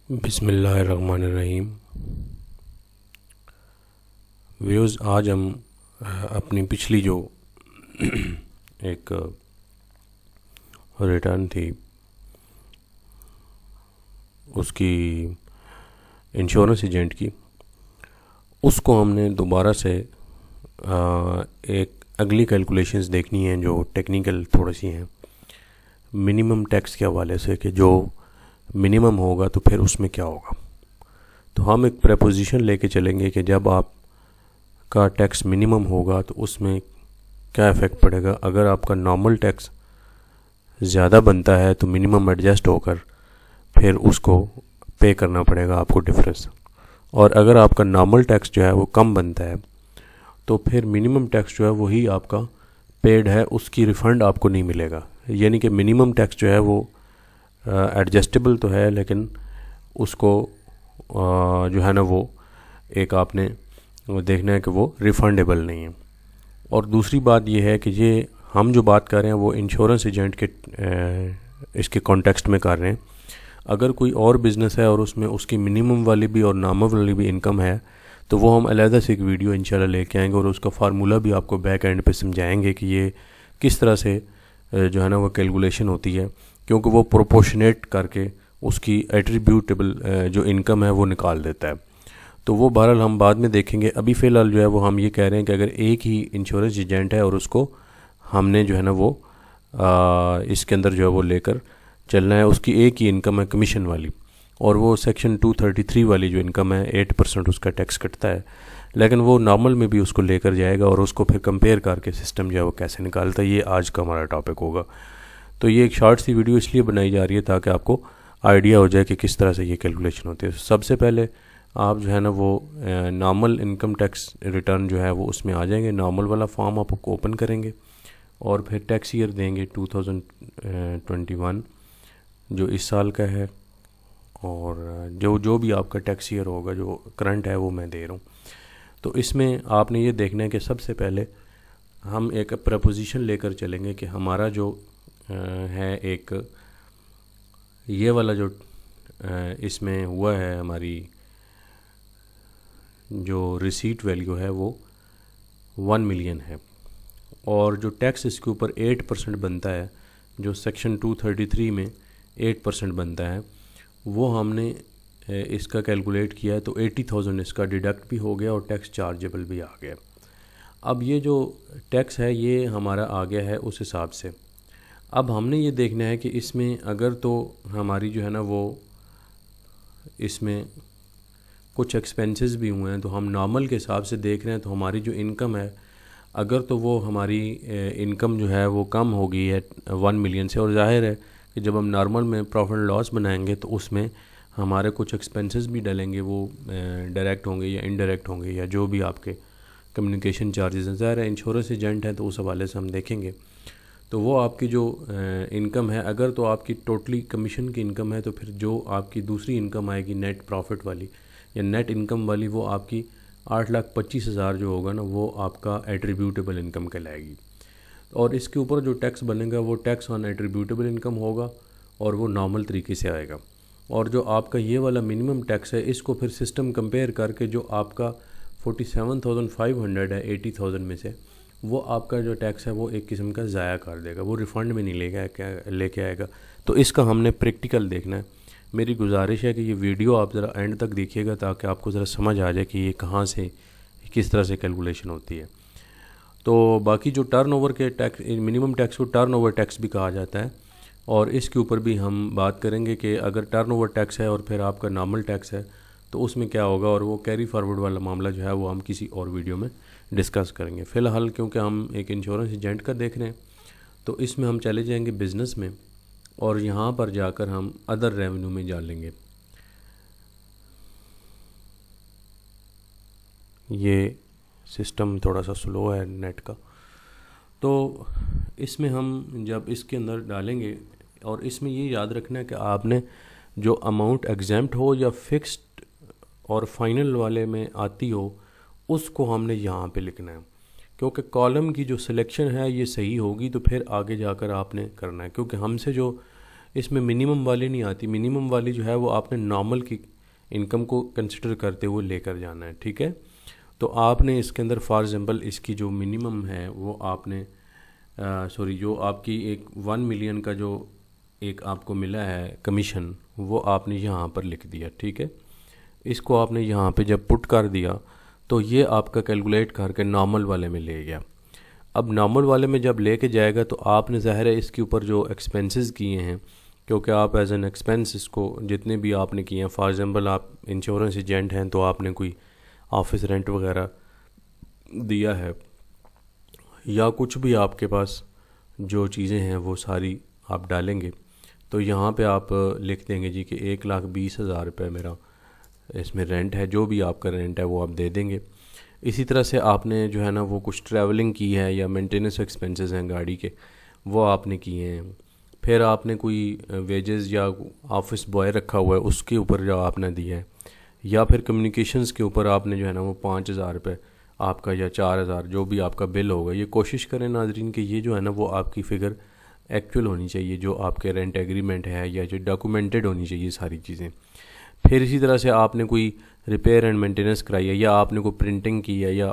बिस्मिल्लाहिर्रहमानिर्रहीम। व्यूज़, आज हम अपनी पिछली जो एक रिटर्न थी उसकी इंश्योरेंस एजेंट की, उसको हमने दोबारा से एक अगली कैलकुलेशंस देखनी है जो टेक्निकल थोड़ी सी हैं मिनिमम टैक्स के हवाले से, कि जो मिनिमम होगा तो फिर उसमें क्या होगा। तो हम एक प्रपोजिशन लेके चलेंगे कि जब आप का टैक्स मिनिमम होगा तो उसमें क्या इफ़ेक्ट पड़ेगा। अगर आपका नॉर्मल टैक्स ज़्यादा बनता है तो मिनिमम एडजस्ट होकर फिर उसको पे करना पड़ेगा आपको डिफरेंस, और अगर आपका नॉर्मल टैक्स जो है वो कम बनता है तो फिर मिनिमम टैक्स जो है वही आपका पेड है, उसकी रिफ़ंड आपको नहीं मिलेगा। यानी कि मिनिमम टैक्स जो है वो एडजस्टेबल तो है, लेकिन उसको जो है ना वो एक आपने देखना है कि वो रिफ़ंडेबल नहीं है। और दूसरी बात ये है कि ये हम जो बात कर रहे हैं वो इंश्योरेंस एजेंट के इसके कॉन्टेक्स्ट में कर रहे हैं। अगर कोई और बिज़नेस है और उसमें उसकी मिनिमम वाली भी और नॉर्मल वाली भी इनकम है तो वो हम अलहदा से एक वीडियो इंशाल्लाह लेके आएंगे और उसका फार्मूला भी आपको बैक एंड पे समझाएंगे कि ये किस तरह से जो है ना वो कैलकुलेशन होती है, क्योंकि वो प्रोपोर्शनेट करके उसकी एट्रीब्यूटेबल जो इनकम है वो निकाल देता है। तो वो बहरहाल हम बाद में देखेंगे। अभी फ़िलहाल जो है वो हम ये कह रहे हैं कि अगर एक ही इंश्योरेंस एजेंट है और उसको हमने जो है ना वो इसके अंदर जो है वो लेकर चलना है, उसकी एक ही इनकम है कमीशन वाली, और वो सेक्शन 233 वाली जो इनकम है 8% उसका टैक्स कटता है, लेकिन वो नॉर्मल में भी उसको लेकर जाएगा और उसको फिर कंपेयर करके सिस्टम जो है वो कैसे निकालता है, ये आज का हमारा टॉपिक होगा। तो ये एक शॉर्ट सी वीडियो इसलिए बनाई जा रही है ताकि आपको आइडिया हो जाए कि किस तरह से ये कैलकुलेशन होती है। सबसे पहले आप जो है ना वो नॉर्मल इनकम टैक्स रिटर्न जो है वो उसमें आ जाएंगे। नॉर्मल वाला फॉर्म आप ओपन करेंगे और फिर टैक्स ईयर देंगे 2021 जो इस साल का है, और जो भी आपका टैक्स ईयर होगा जो करंट है वो मैं दे रहा हूँ। तो इसमें आपने ये देखना है कि सबसे पहले हम एक प्रपोजिशन लेकर चलेंगे कि हमारा जो है एक ये वाला जो इसमें हुआ है, हमारी जो रिसीट वैल्यू है वो 1 मिलियन है, और जो टैक्स इसके ऊपर 8% बनता है, जो सेक्शन 233 में 8% बनता है, वो हमने इसका कैलकुलेट किया है। तो 80,000 इसका डिडक्ट भी हो गया और टैक्स चार्जेबल भी आ गया। अब ये जो टैक्स है ये हमारा आ गया है उस हिसाब से। अब हमने ये देखना है कि इसमें अगर तो हमारी जो है ना वो इसमें कुछ एक्सपेंसेस भी हुए हैं, तो हम नॉर्मल के हिसाब से देख रहे हैं तो हमारी जो इनकम है, अगर तो वो हमारी इनकम जो है वो कम हो गई है 1 मिलियन से, और जाहिर है कि जब हम नॉर्मल में प्रॉफिट लॉस बनाएंगे तो उसमें हमारे कुछ एक्सपेंसेस भी डलेंगे, वो डायरेक्ट होंगे या इनडायरेक्ट होंगे या जो भी आपके कम्युनिकेशन चार्जेस हैं। ज़ाहिर है इंश्योरेंस एजेंट है तो उस हवाले से हम देखेंगे। तो वो आपकी जो इनकम है, अगर तो आपकी टोटली कमीशन की इनकम है तो फिर जो आपकी दूसरी इनकम आएगी नेट प्रॉफिट वाली या नेट इनकम वाली, वो आपकी 8,25,000 जो होगा ना वो आपका एट्रीब्यूटेबल इनकम कहलाएगी। और इसके ऊपर जो टैक्स बनेगा वो टैक्स ऑन एट्रीब्यूटेबल इनकम होगा और वो नॉर्मल तरीके से आएगा। और जो आपका ये वाला मिनिमम टैक्स है इसको फिर सिस्टम कंपेयर करके जो आपका 47,500 है 80,000 में से, वो आपका जो टैक्स है वो एक किस्म का ज़ाया कर देगा, वो रिफ़ंड में नहीं लेके आएगा। तो इसका हमने प्रैक्टिकल देखना है। मेरी गुजारिश है कि ये वीडियो आप ज़रा एंड तक देखिएगा ताकि आपको ज़रा समझ आ जाए कि ये कहाँ से किस तरह से कैलकुलेशन होती है। तो बाकी जो टर्नओवर के टैक्स, मिनिमम टैक्स को टर्नओवर टैक्स भी कहा जाता है, और इसके ऊपर भी हम बात करेंगे कि अगर टर्नओवर टैक्स है और फिर आपका नॉर्मल टैक्स है तो उसमें क्या होगा, और वो कैरी फॉरवर्ड वाला मामला जो है वो हम किसी और वीडियो में डिस्कस करेंगे। फ़िलहाल क्योंकि हम एक इंश्योरेंस एजेंट का देख रहे हैं तो इसमें हम चले जाएंगे बिज़नेस में, और यहाँ पर जाकर हम अदर रेवेन्यू में जा लेंगे। ये सिस्टम थोड़ा सा स्लो है नेट का। तो इसमें हम जब इसके अंदर डालेंगे, और इसमें ये याद रखना है कि आपने जो अमाउंट एग्जैम्प्ट हो या फिक्स्ड और फाइनल वाले में आती हो उसको हमने यहाँ पे लिखना है, क्योंकि कॉलम की जो सिलेक्शन है ये सही होगी तो फिर आगे जाकर आपने करना है। क्योंकि हमसे जो इसमें मिनिमम वाली नहीं आती। मिनिमम वाली जो है वो आपने नॉर्मल की इनकम को कंसिडर करते हुए लेकर जाना है, ठीक है। तो आपने इसके अंदर फॉर एग्ज़ाम्पल इसकी जो मिनिमम है वो आपने जो आपकी एक 1 मिलियन का जो एक आपको मिला है कमीशन, वो आपने यहाँ पर लिख दिया, ठीक है। इसको आपने यहाँ पे जब पुट कर दिया तो ये आपका कैलकुलेट करके नॉर्मल वाले में ले गया। अब नॉर्मल वाले में जब लेके जाएगा तो आपने ज़ाहिर है इसके ऊपर जो एक्सपेंसेस किए हैं, क्योंकि आप एज एन एक्सपेंस इसको जितने भी आपने किए हैं, फॉर एग्ज़ाम्पल आप इंश्योरेंस एजेंट हैं तो आपने कोई ऑफिस रेंट वगैरह दिया है या कुछ भी आपके पास जो चीज़ें हैं वो सारी आप डालेंगे। तो यहाँ पे आप लिख देंगे जी कि 1,20,000 रुपये मेरा इसमें रेंट है, जो भी आपका रेंट है वो आप दे देंगे। इसी तरह से आपने जो है ना वो कुछ ट्रैवलिंग की है या मेंटेनेंस एक्सपेंसेस हैं गाड़ी के, वो आपने किए हैं। फिर आपने कोई वेजेस या ऑफिस बॉय रखा हुआ है उसके ऊपर जो आपने दिया है, या फिर कम्युनिकेशंस के ऊपर आपने जो है ना वो 5,000 रुपये आपका या 4,000 जो भी आपका बिल होगा। ये कोशिश करें नाजरीन कि ये जो है ना वो आपकी फ़िगर एक्चुअल होनी चाहिए, जो आपके रेंट एग्रीमेंट है या जो डॉक्यूमेंटेड होनी चाहिए सारी चीज़ें। फिर इसी तरह से आपने कोई रिपेयर एंड मेंटेनेंस कराई है या आपने कोई प्रिंटिंग की है या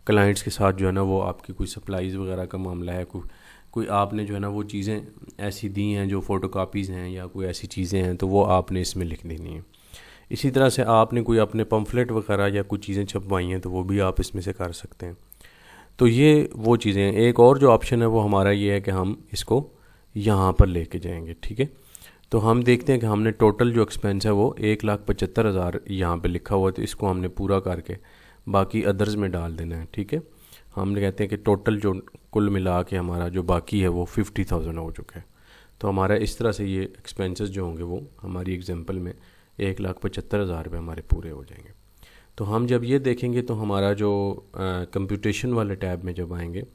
क्लाइंट्स के साथ जो है ना वो आपकी कोई सप्लाईज़ वगैरह का मामला है, कोई आपने जो है ना वो चीज़ें ऐसी दी हैं जो फ़ोटोकॉपीज़ हैं या कोई ऐसी चीज़ें हैं, तो वो आपने इसमें लिख देनी है। इसी तरह से आपने कोई अपने पम्फलेट वगैरह या कुछ चीज़ें छपवाई हैं तो वो भी आप इसमें से कर सकते हैं। तो ये वो चीज़ें हैं। एक और जो ऑप्शन है वो हमारा ये है कि हम इसको यहाँ पर लेके जाएंगे, ठीक है। तो हम देखते हैं कि हमने टोटल जो एक्सपेंस है वो 1,75,000 यहाँ पे लिखा हुआ है, तो इसको हमने पूरा करके बाकी अदर्स में डाल देना है, ठीक है। हमने कहते हैं कि टोटल जो कुल मिला के हमारा जो बाकी है वो 50,000 हो चुका है। तो हमारा इस तरह से ये एक्सपेंसेस जो होंगे वो हमारी एग्जांपल में 1,75,000 रुपये हमारे पूरे हो जाएंगे। तो हम जब ये देखेंगे तो हमारा जो कंप्यूटेशन वाले टैब में जब आएंगे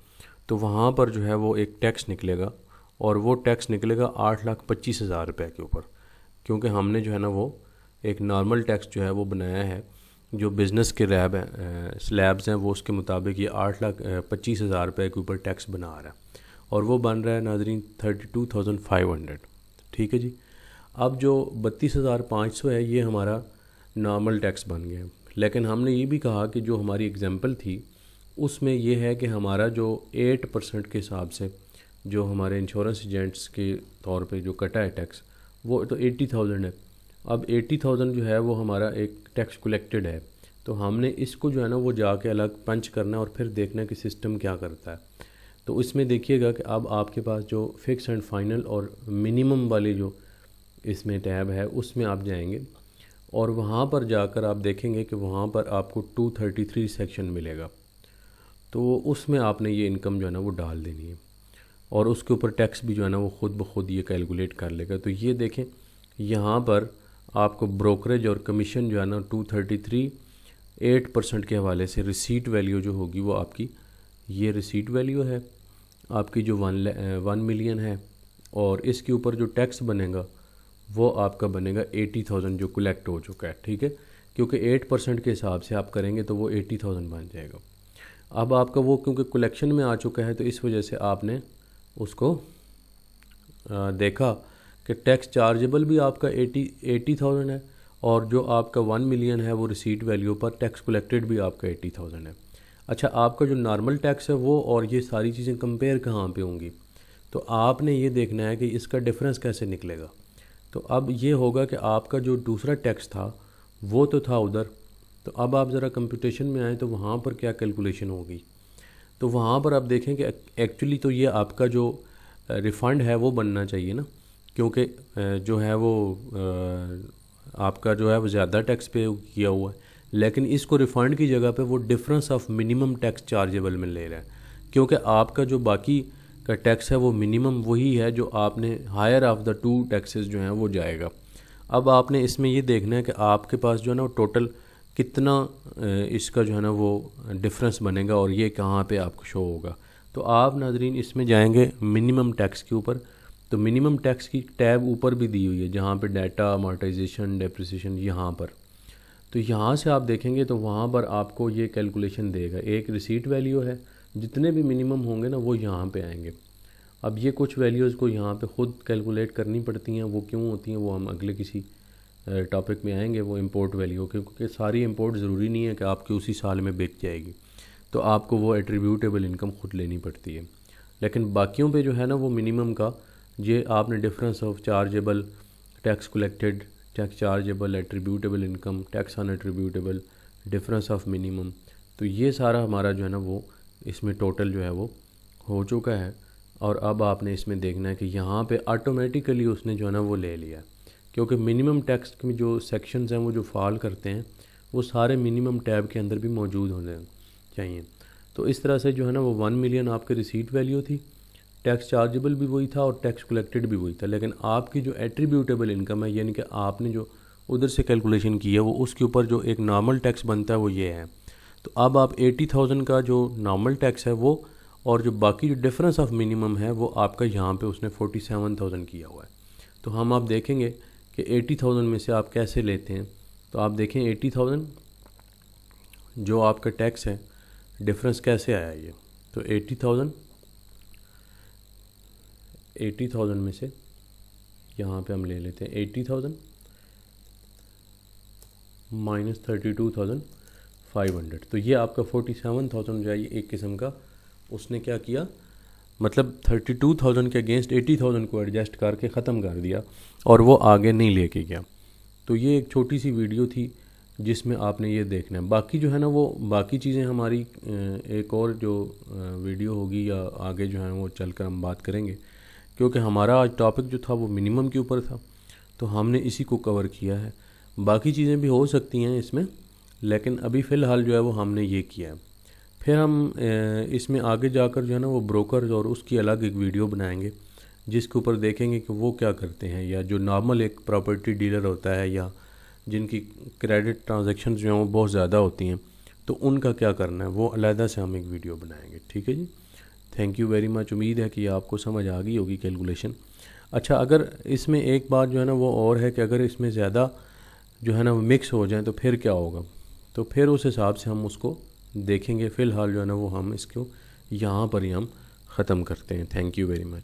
तो वहाँ पर जो है वो एक टैक्स निकलेगा, और वो टैक्स निकलेगा 8,25,000 रुपये के ऊपर, क्योंकि हमने जो है ना वो एक नॉर्मल टैक्स जो है वो बनाया है जो बिज़नेस के स्लैब्स हैं वो उसके मुताबिक ये 8,25,000 रुपये के ऊपर टैक्स बना रहा है, और वो बन रहा है नाजरीन 32,500, ठीक है जी। अब जो 32,500 है ये हमारा नॉर्मल टैक्स बन गया। लेकिन हमने ये भी कहा कि जो हमारी एग्जांपल थी उसमें ये है कि हमारा जो 8% के हिसाब से जो हमारे इंश्योरेंस एजेंट्स के तौर पे जो कटा है टैक्स वो तो 80,000 है। अब 80,000 जो है वो हमारा एक टैक्स कलेक्टेड है, तो हमने इसको जो है ना वो जाके अलग पंच करना है और फिर देखना है कि सिस्टम क्या करता है। तो इसमें देखिएगा कि अब आपके पास जो फिक्स एंड फाइनल और मिनिमम वाली जो इसमें टैब है उसमें आप जाएंगे और वहाँ पर जाकर आप देखेंगे कि वहाँ पर आपको 233 सेक्शन मिलेगा। तो उसमें आपने ये इनकम जो है ना वो डाल देनी है, और उसके ऊपर टैक्स भी जो है ना वो ख़ुद ब खुद ये कैलकुलेट कर लेगा। तो ये देखें यहाँ पर आपको ब्रोकरेज और कमीशन जो है ना 233 8% के हवाले से रिसीट वैल्यू जो होगी वो आपकी ये रिसीट वैल्यू है आपकी जो 1 मिलियन है, और इसके ऊपर जो टैक्स बनेगा वो आपका बनेगा 80,000 जो कलेक्ट हो चुका है, ठीक है। क्योंकि 8% के हिसाब से आप करेंगे तो वो 80,000 बन जाएगा। अब आपका वो क्योंकि कलेक्शन में आ चुका है तो इस वजह से आपने उसको देखा कि टैक्स चार्जेबल भी आपका 80,000 है, और जो आपका 1 मिलियन है वो रिसीट वैल्यू पर टैक्स कलेक्टेड भी आपका 80,000 है। अच्छा, आपका जो नॉर्मल टैक्स है वो और ये सारी चीज़ें कंपेयर कहाँ पे होंगी, तो आपने ये देखना है कि इसका डिफरेंस कैसे निकलेगा। तो अब ये होगा कि आपका जो दूसरा टैक्स था वो तो था उधर, तो अब आप ज़रा कंप्यूटेशन में आए तो वहाँ पर क्या कैलकुलेशन होगी। तो वहाँ पर आप देखें कि एक्चुअली तो ये आपका जो रिफ़ंड है वो बनना चाहिए ना, क्योंकि जो है वो आपका जो है वो ज़्यादा टैक्स पे किया हुआ है, लेकिन इसको रिफ़ंड की जगह पे वो difference of minimum tax chargeable में ले रहा है, क्योंकि आपका जो बाकी का टैक्स है वो मिनिमम वही है जो आपने हायर ऑफ द 2 टैक्सेस जो हैं वो जाएगा। अब आपने इसमें ये देखना है कि आपके पास जो है ना वो टोटल कितना इसका जो है ना वो डिफरेंस बनेगा और ये कहाँ पे आपको शो होगा। तो आप नाजरीन इसमें जाएंगे मिनिमम टैक्स के ऊपर, तो मिनिमम टैक्स की टैब ऊपर भी दी हुई है जहाँ पे डाटा अमॉर्टाइजेशन डेप्रिसिएशन यहाँ पर, तो यहाँ से आप देखेंगे तो वहाँ पर आपको ये कैलकुलेशन देगा। एक रिसीट वैल्यू है, जितने भी मिनिमम होंगे ना वो यहाँ पे आएंगे, अब ये कुछ वैल्यूज़ को यहाँ पे ख़ुद कैलकुलेट करनी पड़ती हैं, वो क्यों होती हैं वो हम अगले किसी टॉपिक में आएंगे, वो इंपोर्ट वैल्यू, क्योंकि सारी इंपोर्ट ज़रूरी नहीं है कि आपकी उसी साल में बिक जाएगी, तो आपको वो एट्रीब्यूटेबल इनकम खुद लेनी पड़ती है। लेकिन बाकियों पे जो है ना वो मिनिमम का ये आपने difference of chargeable, tax collected, tax chargeable, attributable income, tax on attributable, difference of minimum, तो ये सारा हमारा जो है ना वो इसमें टोटल जो है वो हो चुका है। और अब आपने इसमें देखना है कि यहाँ पे ऑटोमेटिकली उसने जो है ना वो ले लिया, क्योंकि मिनिमम टैक्स में जो सेक्शंस हैं वो जो फॉल करते हैं वो सारे मिनिमम टैब के अंदर भी मौजूद होने चाहिए। तो इस तरह से जो है ना वो 1 मिलियन आपकी रिसीट वैल्यू थी, टैक्स चार्जेबल भी वही था और टैक्स कलेक्टेड भी वही था, लेकिन आपकी जो एट्रीब्यूटेबल इनकम है, यानी कि आपने जो उधर से कैलकुलेशन की है वो उसके ऊपर जो एक नॉर्मल टैक्स बनता है वो ये है। तो अब आप 80,000 का जो नॉर्मल टैक्स है वो, और जो बाकी जो डिफरेंस ऑफ मिनिमम है वो आपका यहाँ पे उसने 47,000 किया हुआ है। तो हम आप देखेंगे कि 80,000 में से आप कैसे लेते हैं। तो आप देखें 80,000 जो आपका टैक्स है डिफरेंस कैसे आया ये। तो 80,000 में से यहाँ पे हम ले लेते हैं 80,000 माइनस 32,500, तो ये आपका 47,000 जो है ये एक किस्म का उसने क्या किया, मतलब 32,000 के अगेंस्ट 80,000 को एडजस्ट करके ख़त्म कर दिया और वो आगे नहीं लेके गया। तो ये एक छोटी सी वीडियो थी जिसमें आपने ये देखना है। बाकी जो है ना वो बाकी चीज़ें हमारी एक और जो वीडियो होगी या आगे जो है वो चलकर हम बात करेंगे, क्योंकि हमारा आज टॉपिक जो था वो मिनिमम के ऊपर था, तो हमने इसी को कवर किया है। बाकी चीज़ें भी हो सकती हैं इसमें, लेकिन अभी फ़िलहाल जो है वो हमने ये किया है। फिर हम इसमें आगे जाकर जो है ना वो ब्रोकर और उसकी अलग एक वीडियो बनाएंगे जिसके ऊपर देखेंगे कि वो क्या करते हैं, या जो नॉर्मल एक प्रॉपर्टी डीलर होता है या जिनकी क्रेडिट ट्रांजैक्शन जो हैं वो बहुत ज़्यादा होती हैं, तो उनका क्या करना है वो अलहदा से हम एक वीडियो बनाएंगे। ठीक है जी, थैंक यू वेरी मच। उम्मीद है कि आपको समझ आ गई होगी कैलकुलेशन। अच्छा, अगर इसमें एक बात जो है ना वो और है कि अगर इसमें ज़्यादा जो है ना वो मिक्स हो जाए तो फिर क्या होगा, तो फिर उस हिसाब से हम उसको देखेंगे। फ़िलहाल जो है ना वो हम इसको यहाँ पर ही हम ख़त्म करते हैं। Thank you very much.